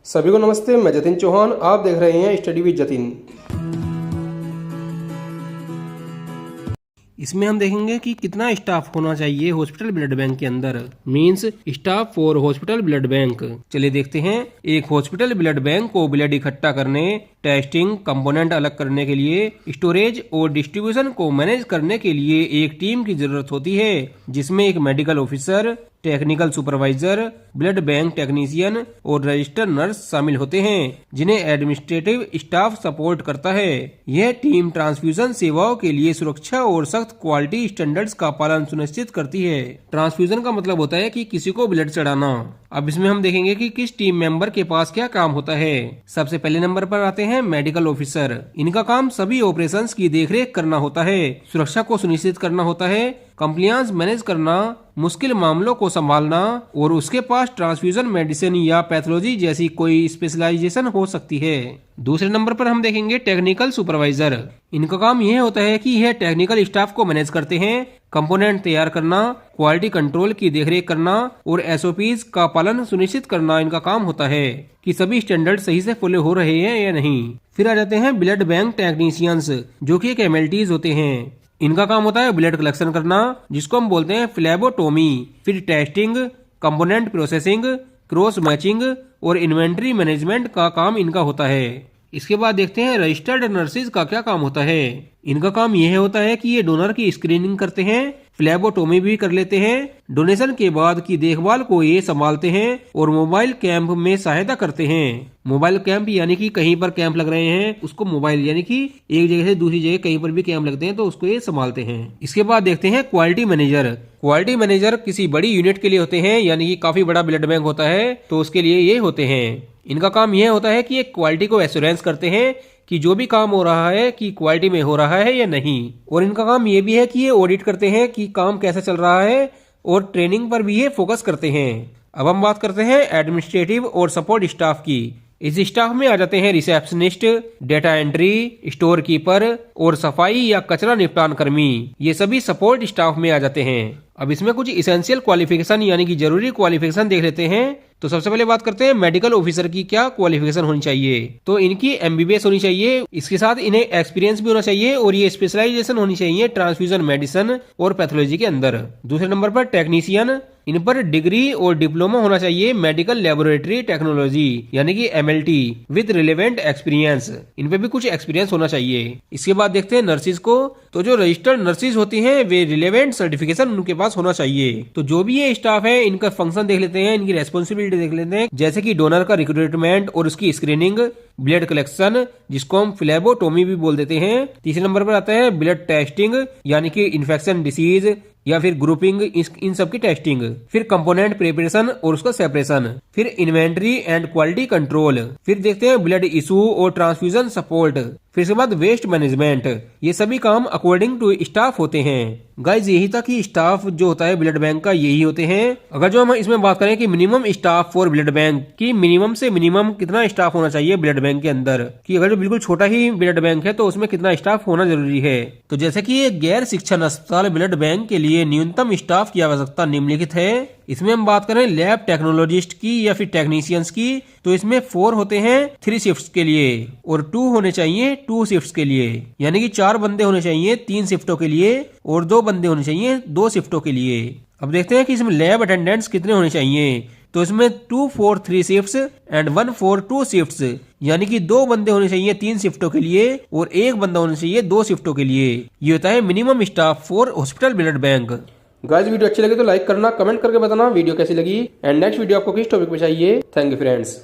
सभी को नमस्ते, मैं जतिन चौहान। आप देख रहे हैं स्टडी विद जतिन। इसमें हम देखेंगे कि कितना स्टाफ होना चाहिए हॉस्पिटल ब्लड बैंक के अंदर, means staff for hospital blood bank. चलिए देखते हैं। एक हॉस्पिटल ब्लड बैंक को ब्लड इकट्ठा करने, टेस्टिंग, कंपोनेंट अलग करने के लिए, स्टोरेज और डिस्ट्रीब्यूशन को मैनेज करने के लिए एक टीम की जरूरत होती है, जिसमें एक medical officer, technical supervisor, blood bank technician और रजिस्टर नर्स शामिल होते हैं, जिन्हें एडमिनिस्ट्रेटिव स्टाफ सपोर्ट करता है। यह टीम ट्रांसफ्यूजन सेवाओं के लिए सुरक्षा और सख्त क्वालिटी स्टैंडर्ड्स का पालन सुनिश्चित करती है। ट्रांसफ्यूजन का मतलब होता है कि किसी को ब्लड चढ़ाना। अब इसमें हम देखेंगे कि किस टीम मेंबर के पास क्या काम होता है। सबसे पहले नंबर पर आते हैं मेडिकल ऑफिसर। इनका काम सभी ऑपरेशंस की देखरेख करना होता है, सुरक्षा को सुनिश्चित करना होता है, कंप्लायंस मैनेज करना, मुश्किल मामलों को संभालना, और उसके पास ट्रांसफ्यूजन मेडिसिन या पैथोलॉजी जैसी कोई स्पेशलाइजेशन हो सकती है। दूसरे नंबर पर हम देखेंगे टेक्निकल सुपरवाइजर। इनका काम यह होता है कि यह टेक्निकल स्टाफ को मैनेज करते हैं, कंपोनेंट तैयार करना, क्वालिटी कंट्रोल की देखरेख करना और एसओपीज का पालन सुनिश्चित करना इनका काम होता है कि सभी स्टैंडर्ड सही से फॉलो हो रहे हैं या नहीं। फिर आ जाते हैं ब्लड बैंक टेक्नीशियंस, जो कि एक एमएलटीज होते हैं। इनका काम होता है ब्लड कलेक्शन करना, जिसको हम बोलते हैं फ्लेबोटोमी, फिर testing, component processing, cross matching और इन्वेंट्री मैनेजमेंट का काम इनका होता है। इसके बाद देखते हैं रजिस्टर्ड नर्सेज का क्या काम होता है। इनका काम यह होता है कि ये डोनर की स्क्रीनिंग करते हैं, फ्लेबोटोमी भी कर लेते हैं, डोनेशन के बाद की देखभाल को ये संभालते हैं और मोबाइल कैंप में सहायता करते हैं। मोबाइल कैंप यानी कि कहीं पर कैंप लग रहे हैं, उसको मोबाइल यानी कि एक जगह से दूसरी जगह कहीं पर भी कैंप लगते हैं तो उसको ये संभालते हैं। इसके बाद देखते हैं क्वालिटी मैनेजर। क्वालिटी मैनेजर किसी बड़ी यूनिट के लिए होते हैं, यानी कि काफी बड़ा ब्लड बैंक होता है तो उसके लिए ये होते हैं। इनका काम यह होता है कि ये क्वालिटी को एश्योरेंस करते हैं कि जो भी काम हो रहा है कि क्वालिटी में हो रहा है या नहीं, और इनका काम ये भी है कि ये ऑडिट करते हैं कि काम कैसा चल रहा है और ट्रेनिंग पर भी ये फोकस करते हैं। अब हम बात करते हैं एडमिनिस्ट्रेटिव और सपोर्ट स्टाफ की। इस स्टाफ में आ जाते हैं receptionist, data entry, store keeper और सफाई या कचरा निपटान कर्मी। ये सभी सपोर्ट स्टाफ में आ जाते हैं। अब इसमें कुछ इसेंशियल क्वालिफिकेशन यानी कि जरूरी क्वालिफिकेशन देख लेते हैं। तो सबसे पहले बात करते हैं मेडिकल ऑफिसर की क्या क्वालिफिकेशन होनी चाहिए। तो इनकी एमबीबीएस होनी चाहिए, इसके साथ इन्हें एक्सपीरियंस भी होना चाहिए और ये स्पेशलाइजेशन होनी चाहिए ट्रांसफ्यूजन मेडिसिन और पैथोलॉजी के अंदर। दूसरे नंबर पर टेक्नीशियन, इन पर डिग्री और डिप्लोमा होना चाहिए मेडिकल लेबोरेटरी टेक्नोलॉजी यानी कि एमएलटी विद रिलेवेंट एक्सपीरियंस। इन पे भी कुछ एक्सपीरियंस होना चाहिए। इसके बाद देखते हैं नर्सिस को। तो जो रजिस्टर्ड नर्सिस होती हैं वे रिलेवेंट सर्टिफिकेशन उनके पास होना चाहिए। तो जो भी ये स्टाफ है इनका फंक्शन देख लेते हैं, इनकी रेस्पॉन्सिबिलिटी देख लेते हैं, जैसे कि डोनर का रिक्रूटमेंट और उसकी स्क्रीनिंग, ब्लड कलेक्शन जिसको हम फ्लेबोटोमी भी बोल देते हैं। तीसरे नंबर पर आता है ब्लड टेस्टिंग यानी कि इन्फेक्शन डिसीज या फिर ग्रुपिंग, इन सब की टेस्टिंग। फिर कंपोनेंट प्रिपरेशन और उसका सेपरेशन, फिर इन्वेंट्री एंड क्वालिटी कंट्रोल। फिर देखते हैं ब्लड इशू और ट्रांसफ्यूजन सपोर्ट। फिर इसके बाद वेस्ट मैनेजमेंट। ये सभी काम अकॉर्डिंग टू स्टाफ होते हैं। गाइज यही था कि स्टाफ जो होता है ब्लड बैंक का यही होते हैं। अगर जो हम इसमें बात करें कि minimum staff for blood bank की मिनिमम से मिनिमम कितना स्टाफ होना चाहिए ब्लड बैंक के अंदर, कि अगर जो बिल्कुल छोटा ही ब्लड बैंक है तो उसमें कितना स्टाफ होना जरूरी है। तो जैसे कि ये गैर शिक्षण अस्पताल ब्लड बैंक के लिए न्यूनतम स्टाफ की आवश्यकता निम्नलिखित है। इसमें हम बात करें लैब टेक्नोलॉजिस्ट की या फिर टेक्नीशियंस की, तो इसमें 4 होते हैं 3 शिफ्ट्स के लिए और 2 होने चाहिए 2 शिफ्ट्स के लिए, यानी कि 4 बंदे होने चाहिए 3 शिफ्टों के लिए और 2 बंदे होने चाहिए 2 शिफ्टों के लिए। अब देखते हैं कि इसमें लैब अटेंडेंट्स कितने होने चाहिए। तो इसमें 2 for 3 shifts and 1 for 2 shifts, यानी कि 2 बंदे होने चाहिए 3 शिफ्टों के लिए और 1 बंदा होना चाहिए 2 शिफ्टों के लिए। ये होता है minimum staff for hospital blood bank. Guys video अच्छी लगे तो लाइक करना, कमेंट करके बताना वीडियो कैसी लगी एंड नेक्स्ट वीडियो आपको किस टॉपिक पे चाहिए। Thank you friends.